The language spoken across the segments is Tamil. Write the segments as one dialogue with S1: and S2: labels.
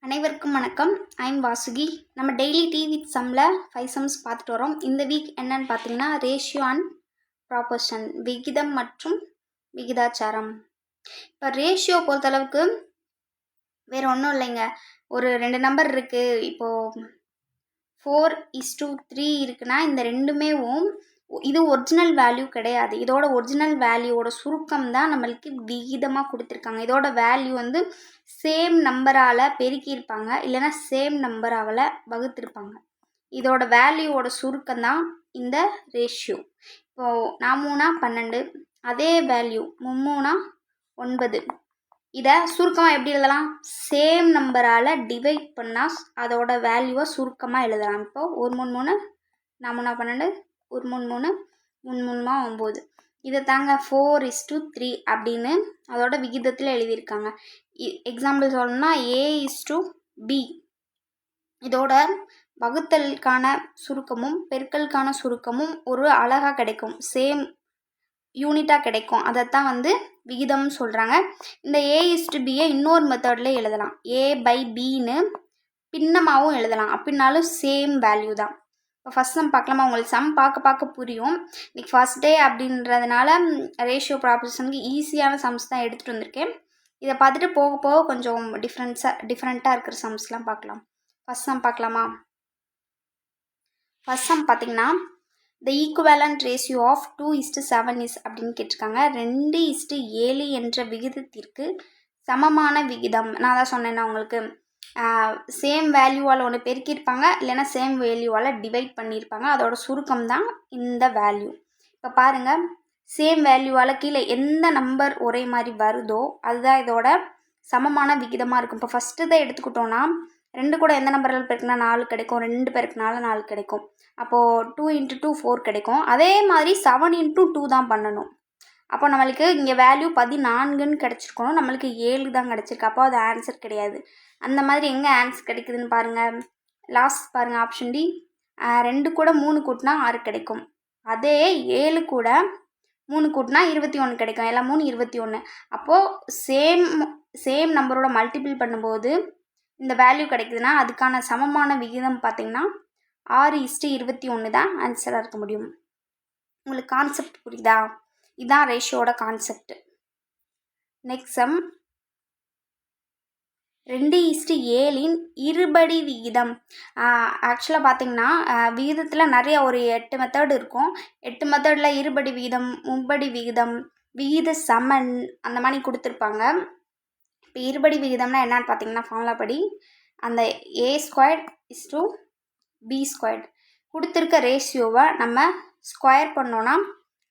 S1: அனைவருக்கும் வணக்கம். ஐம் வாசுகி. நம்ம டெய்லி டீ வித் சம்மில் 5 சம்ஸ் பார்த்துட்டு வரோம். இந்த வீக் என்னன்னு பார்த்தீங்கன்னா ரேஷியோ அண்ட் ப்ராப்போர்ஷன், விகிதம் மற்றும் விகிதாச்சாரம். இப்போ ரேஷியோ பொறுத்தளவுக்கு வேறு ஒன்றும் இல்லைங்க. ஒரு 2 நம்பர் இருக்குது. இப்போது 4:3 இருக்குன்னா இந்த ரெண்டுமேவும் இது ஒரிஜினல் வேல்யூ கிடையாது. இதோட ஒரிஜினல் வேல்யூவோட சுருக்கம் தான் நம்மளுக்கு விகிதமாக கொடுத்துருக்காங்க. இதோட வேல்யூ வந்து சேம் நம்பரால் பெருக்கியிருப்பாங்க, இல்லைன்னா சேம் நம்பரால் வகுத்திருப்பாங்க. இதோட வேல்யூவோட சுருக்கம் தான் இந்த ரேஷியோ. இப்போது 4 12, அதே வேல்யூ 3 9. இதை சுருக்கமாக எப்படி எழுதலாம்? சேம் நம்பரால் டிவைட் பண்ணால் அதோட வேல்யூவை சுருக்கமாக எழுதலாம். இப்போது 1 3 3 4 12, 1 3 3 3 3 9. இதை தாங்க 4:3 அப்படின்னு அதோட விகிதத்தில் எழுதியிருக்காங்க. எக்ஸாம்பிள் சொல்லணும்னா A:B. இதோட வகுத்தலுக்கான சுருக்கமும் பெருக்கலுக்கான சுருக்கமும் ஒரு அழகாக கிடைக்கும், சேம் யூனிட்டாக கிடைக்கும். அதைத்தான் வந்து விகிதம்னு சொல்கிறாங்க. இந்த A:Bயை இன்னொரு மெத்தடில் எழுதலாம். A/Bன்னு பின்னமாகவும் எழுதலாம். அப்படின்னாலும் சேம் வேல்யூ தான். இப்போ ஃபஸ்ட் சம் பார்க்கலாமா? உங்களுக்கு சம் பார்க்க புரியும். இன்றைக்கி ஃபஸ்ட் டே அப்படின்றதுனால ரேஷியோ ப்ராப்போர்ஷனுக்கு ஈஸியான சம்ஸ் தான் எடுத்துகிட்டு வந்திருக்கேன். இதை பார்த்துட்டு போக போக கொஞ்சம் டிஃப்ரெண்ட்டாக இருக்கிற சம்ஸ்லாம் பார்க்கலாம். ஃபஸ்ட் சம் பார்க்கலாமா? ஃபஸ்ட் சம் பார்த்திங்கன்னா the equivalent ratio of 2:7 is அப்படின்னு கேட்டிருக்காங்க. 2:7 என்ற விகிதத்திற்கு சமமான விகிதம். நான் தான் சொன்னேன்னா உங்களுக்கு சேம் வேல்யூவால் ஒன்று பெருக்கியிருப்பாங்க, இல்லைன்னா சேம் வேல்யூவால் டிவைட் பண்ணியிருப்பாங்க. அதோட சுருக்கம் தான் இந்த வேல்யூ. இப்போ பாருங்கள், சேம் வேல்யூவால் கீழே எந்த நம்பர் ஒரே மாதிரி வருதோ அதுதான் இதோட சமமான விகிதமாக இருக்கும். இப்போ ஃபஸ்ட்டு தான் எடுத்துக்கிட்டோன்னா 2 கூட எந்த நம்பரில் பெருக்குனா 4 கிடைக்கும், 2 பெருக்குனால 4 கிடைக்கும். அப்போது 2 × 2 4 கிடைக்கும். அதே மாதிரி 7 × 2 தான் பண்ணணும். அப்போ நம்மளுக்கு இங்கே வேல்யூ 14ன்னு கிடச்சிருக்கணும், நம்மளுக்கு 7 தான் கிடச்சிருக்கு. அப்போ அது ஆன்சர் கிடையாது. அந்த மாதிரி எங்கே ஆன்சர் கிடைக்குதுன்னு பாருங்கள். லாஸ்ட் பாருங்கள், ஆப்ஷன் டி. 2 கூட 3 கூட்டினா 6 கிடைக்கும். அதே 7 கூட 3 கூட்டினா 21 கிடைக்கும். எல்லாம் 3 21. அப்போது சேம் நம்பரோட மல்டிபிள் பண்ணும்போது இந்த வேல்யூ கிடைக்குதுன்னா அதுக்கான சமமான விகிதம் பார்த்திங்கன்னா 6:21 தான் ஆன்சராக இருக்க முடியும். உங்களுக்கு கான்செப்ட் புரியுதா? இதுதான் ரேஷியோட கான்செப்ட். நெக்ஸ்ட் சம், 2:7 இருபடி விகிதம். ஆக்சுவலாக பார்த்திங்கன்னா விகிதத்தில் நிறைய ஒரு 8 மெத்தட் இருக்கும். 8 மெத்தடில் இருபடி விகிதம், முப்படி விகிதம், விகித சமன் அந்த மாதிரி கொடுத்துருப்பாங்க. இப்போ இருபடி விகிதம்னா என்னன்னு பார்த்தீங்கன்னா ஃபார்முலா படி அந்த A² = B² கொடுத்துருக்க ரேஷியோவை நம்ம ஸ்கொயர் பண்ணோன்னா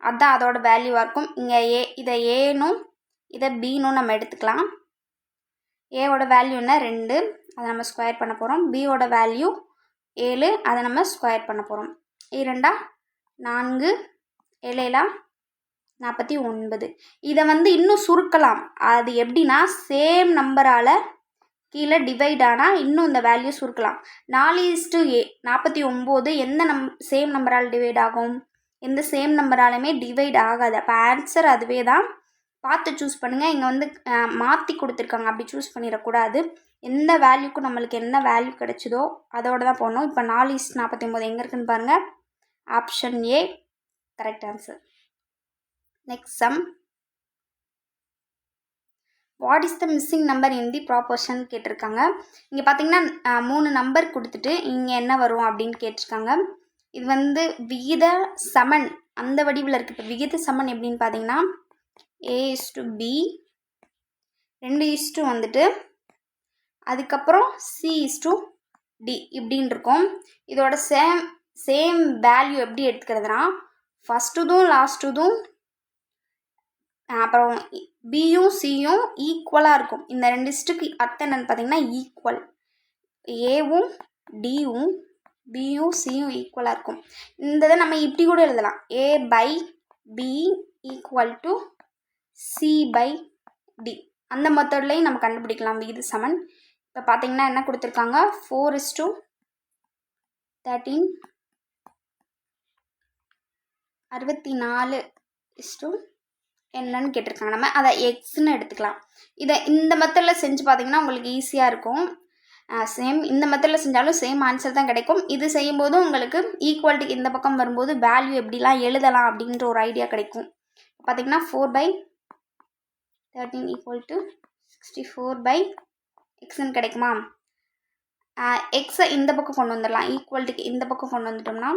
S1: அதுதான் அதோட வேல்யூவாக இருக்கும். இங்கே இதை ஏனும் இதை பீனும் நம்ம எடுத்துக்கலாம். ஏவோட வேல்யூ என்ன? 2, அதை நம்ம ஸ்கொயர் பண்ண போகிறோம். பியோட வேல்யூ 7, அதை நம்ம ஸ்கொயர் பண்ண போகிறோம். 2 4, 7 49. இதை வந்து இன்னும் சுருக்கலாம். அது எப்படின்னா சேம் நம்பரால் கீழே டிவைட் ஆனால் இன்னும் இந்த வேல்யூ சுருக்கலாம். 4:49 எந்த சேம் நம்பரால் டிவைட் ஆகும்? எந்த சேம் நம்பராலுமே டிவைட் ஆகாது. அப்போ ஆன்சர் அதுவே தான். பார்த்து சூஸ் பண்ணுங்கள். இங்கே வந்து மாற்றி கொடுத்துருக்காங்க, அப்படி சூஸ் பண்ணிடக்கூடாது. எந்த வேல்யூக்கும் நம்மளுக்கு என்ன வேல்யூ கிடைச்சதோ அதோடு தான் போடணும். இப்போ 4:49 எங்கே இருக்குன்னு பாருங்கள். Option A correct answer. Next sum, what is the missing number in the proportion கேட்டிருக்காங்க. இங்கே பார்த்தீங்கன்னா 3 நம்பர் கொடுத்துட்டு இங்கே என்ன வரும் அப்படின்னு கேட்டிருக்காங்க. இது வந்து விகித சமன் அந்த வடிவில் இருக்குது. இப்போ விகித சமன் எப்படின்னு பார்த்தீங்கன்னா A:B 2 வந்துட்டு அதுக்கப்புறம் C:D இப்படின்னு இருக்கும். இதோட சேம் வேல்யூ எப்படி எடுத்துக்கிறதுனா ஃபஸ்ட்டுதும் லாஸ்ட்டுதும் அப்புறம் பியும் சியும் ஈக்குவலாக இருக்கும். இந்த 2 அர்த்தம் என்னென்னு பார்த்தீங்கன்னா ஈக்குவல். ஏவும் டியும் பியும் சியும் ஈக்குவலாக இருக்கும். இந்த இதை நம்ம இப்படி கூட எழுதலாம். A/B = C/D. அந்த மெத்தட்லையும் நம்ம கண்டுபிடிக்கலாம் விகித சமன். இப்போ பார்த்தீங்கன்னா என்ன கொடுத்துருக்காங்க? 4:13 64 என்னன்னு கேட்டிருக்காங்க. நம்ம அதை எக்ஸ்ன்னு எடுத்துக்கலாம். இதை இந்த மெத்தடில் செஞ்சு பார்த்தீங்கன்னா உங்களுக்கு ஈஸியாக இருக்கும். சேம் இந்த மெத்தடில் செஞ்சாலும் சேம் ஆன்சர் தான் கிடைக்கும். இது செய்யும்போதும் உங்களுக்கு ஈக்குவாலிட்டிக்கு இந்த பக்கம் வரும்போது வேல்யூ எப்படிலாம் எழுதலாம் அப்படின்ற ஒரு ஐடியா கிடைக்கும். பார்த்திங்கன்னா 4/13 ஈக்குவல் டு 64/xன்னு கிடைக்குமா? எக்ஸை இந்த பக்கம் கொண்டு வந்துடலாம். ஈக்குவாலிட்டிக்கு இந்த பக்கம் கொண்டு வந்துட்டோம்னா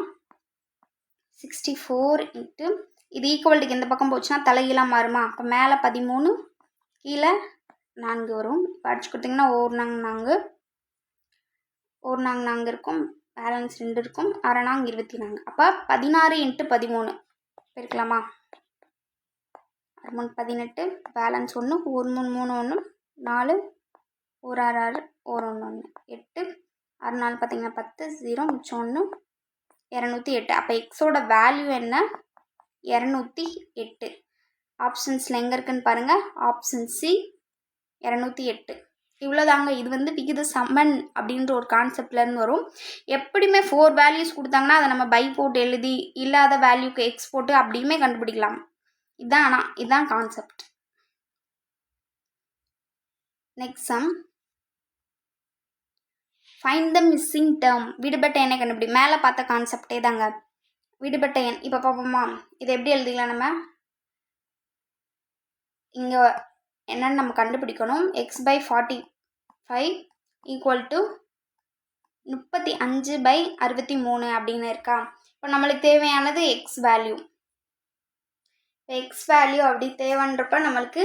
S1: 64 இன்ட்டு இது ஈக்குவாலிட்டிக்கு இந்த பக்கம் போச்சுன்னா தலைகீழாக மாறுமா? அப்போ மேலே 13 கீழே 4 வரும். இப்போ அடிச்சு கொடுத்திங்கன்னா ஒரு நாங்க இருக்கும், பேலன்ஸ் 2 இருக்கும், 6 24. அப்போ 16 இன்ட்டு 13 பெருக்கலாமா? 6 18, பேலன்ஸ் 1, 1 3 1, 4, 1 6 6, 1 1 1, 8, 6 4 பார்த்தீங்கன்னா 10, 0 மிச்சம் 1, 208. அப்போ எக்ஸோட வேல்யூ என்ன? 208. ஆப்ஷன்ஸில் எங்கே இருக்குன்னு பாருங்கள். Option C 208. இவ்வளோதாங்க. இது விகித சமன் அப்படின்ற ஒரு கான்செப்ட்லேருந்து வரும். எப்படியுமே 4 வேல்யூஸ் கொடுத்தாங்கன்னா அதை நம்ம பை போட்டு எழுதி இல்லாத வேல்யூக்கு எக்ஸ் போட்டு அப்படியுமே கண்டுபிடிக்கலாம். இதுதான் concept. Next sum. Find the missing term. விடுபட்ட எண்ணை கண்டுபிடி. மேலே பார்த்த கான்செப்டே தாங்க. விடுபட்ட எண் இப்போ பார்ப்போமா? இதை எப்படி எழுதிக்கலாம்? நம்ம இங்கே என்னன்னு நம்ம கண்டுபிடிக்கணும். x/45 ஈக்குவல் டு 35/63 அப்படின்னு இருக்கா? இப்போ நம்மளுக்கு தேவையானது எக்ஸ் வேல்யூ. இப்போ எக்ஸ் வேல்யூ அப்படி தேவைன்றப்ப நம்மளுக்கு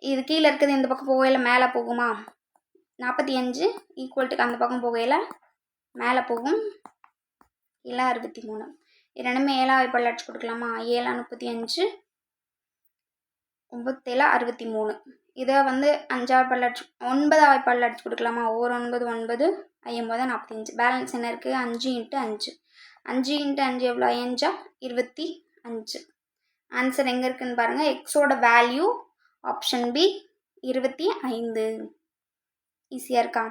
S1: இது கீழே இருக்குது இந்த பக்கம் போகையில் மேலே போகுமா? 45 ஈக்குவல்ட்டுக்கு அந்த பக்கம் போகையில் மேலே போகும், கீழே 63. இது ரெண்டுமே 7 பல்ல அடிச்சு கொடுக்கலாமா? 7 35, 9 63. இதை 5 பல்ல அடிச்சு 9 பல்ல அடிச்சு கொடுக்கலாமா? 1 9 9, 5 45. பேலன்ஸ் என்ன இருக்குது? 5 இன்ட்டு 5. 5 இன்ட்டு 5 எவ்வளோ? 5 25. ஆன்சர் எங்கே இருக்குதுன்னு பாருங்கள். எக்ஸோட வேல்யூ ஆப்ஷன் பி 25. ஈஸியாக இருக்கா?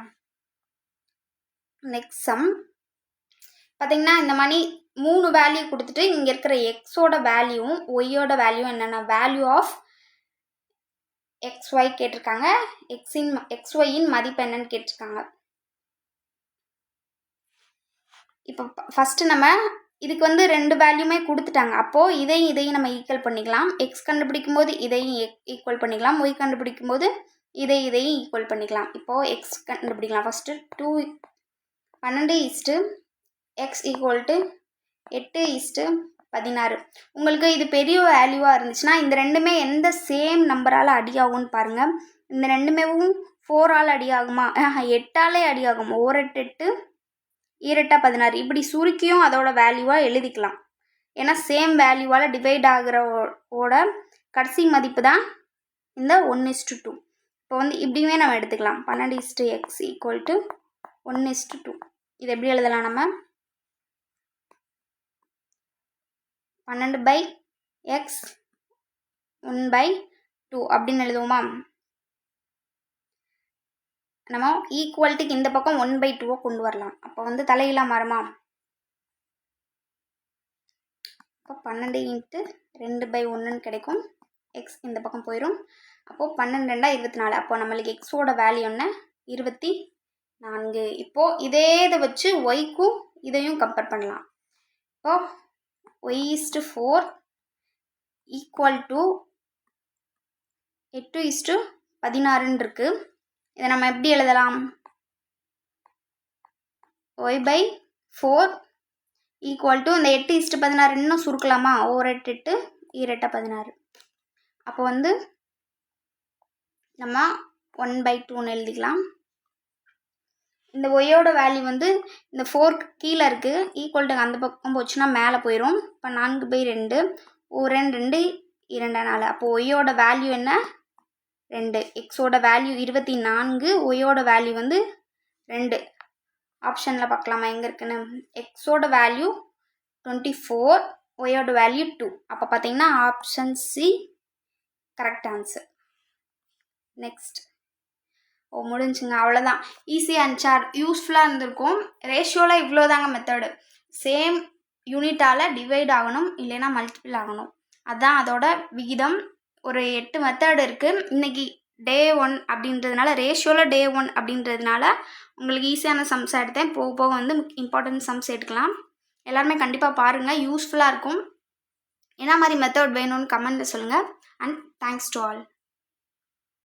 S1: Next sum. பார்த்திங்கன்னா இந்த மாதிரி 3 வேல்யூ கொடுத்துட்டு இங்கே இருக்கிற எக்ஸோட வேல்யூவும் ஒய்யோட வேல்யூ என்னென்ன? வேல்யூ ஆஃப் XY கேட்டிருக்காங்க. XYயின் மதிப்பு என்னன்னு கேட்டிருக்காங்க. இப்போ ஃபஸ்ட்டு நம்ம இதுக்கு 2 வேல்யூமே கொடுத்துட்டாங்க. அப்போது இதையும் நம்ம ஈக்குவல் பண்ணிக்கலாம். எக்ஸ் கண்டுபிடிக்கும் போது இதையும் ஈக்குவல் பண்ணிக்கலாம். ஒய் கண்டுபிடிக்கும் போது இதையும் ஈக்குவல் பண்ணிக்கலாம். இப்போது எக்ஸ் கண்டுபிடிக்கலாம். First 12 x equal to 8:16. உங்களுக்கு இது பெரிய வேல்யூவாக இருந்துச்சுன்னா இந்த ரெண்டுமே எந்த சேம் நம்பரால் அடியாகும்னு பாருங்கள். இந்த ரெண்டுமே 4ஆல் அடியாகுமா? 8ஆலே அடியாகும். 1 8 8 16. இப்படி சுருக்கியும் அதோட வேல்யூவாக எழுதிக்கலாம். ஏன்னா சேம் வேல்யூவால் டிவைட் ஆகிறோட கடைசி மதிப்பு தான் இந்த 1:2. இப்போ இப்படியுமே நம்ம எடுத்துக்கலாம். 12:x equal to 1:2. இது எப்படி எழுதலாம்? நம்ம 12/x 1/2 அப்படின்னு எழுதுவோமா? நம்ம ஈக்குவல்ட்டுக்கு இந்த பக்கம் 1/2 கொண்டு வரலாம். அப்போ தலைகீழாக மாறுமா? அப்போ 12 இன்ட்டு 2/1 கிடைக்கும். எக்ஸ் இந்த பக்கம் போயிடும். அப்போது 12 2 24. அப்போ நம்மளுக்கு எக்ஸோட வேல்யூ என்ன? 24. இப்போது இதே இதை வச்சு ஒய்க்கும் இதையும் கம்பேர் பண்ணலாம். இப்போது y/4 ஈக்குவல் டு 8:16 இருக்கு. இதை நம்ம எப்படி எழுதலாம்? y/4 ஈக்குவல் டு இந்த 8:16 இன்னும் சுருக்கலாமா? 1 8 8 2 16. அப்போ நம்ம 1/2ன்னு எழுதிக்கலாம். இந்த ஒய்யோட வேல்யூ இந்த 4 கீழே இருக்குது. ஈக்குவல்ட்டு அந்த பக்கம் போச்சுன்னா மேலே போயிடும். இப்போ 4/2 1 2 2 4. அப்போ ஒய்யோட வேல்யூ என்ன? 2. எக்ஸோட வேல்யூ 24. ஒய்யோட வேல்யூ 2. ஆப்ஷனில் பார்க்கலாமா எங்கே இருக்குன்னு? எக்ஸோட வேல்யூ 24, ஒய்யோட வேல்யூ 2. அப்போ பார்த்தீங்கன்னா option C correct answer. Next. முடிஞ்சுங்க. அவ்வளோதான். ஈஸியாக இருந்துச்சா? யூஸ்ஃபுல்லாக இருந்திருக்கும். ரேஷியோவில் இவ்வளோதாங்க மெத்தடு. சேம் யூனிட்டால் டிவைட் ஆகணும், இல்லைன்னா மல்டிபிள் ஆகணும். அதுதான் அதோட விகிதம். ஒரு 8 மெத்தட் இருக்குது. இன்றைக்கி டே 1 அப்படின்றதுனால ரேஷியோவில் டே 1 அப்படின்றதுனால உங்களுக்கு ஈஸியான சம்ஸ் எடுத்தேன். போக போக வந்து இம்பார்ட்டன்ட் சம்ஸ் எடுக்கலாம். எல்லாருமே கண்டிப்பாக பாருங்கள், யூஸ்ஃபுல்லாக இருக்கும். என்ன மாதிரி மெத்தட் வேணும்னு கமெண்ட்டில் சொல்லுங்கள். And thanks to all.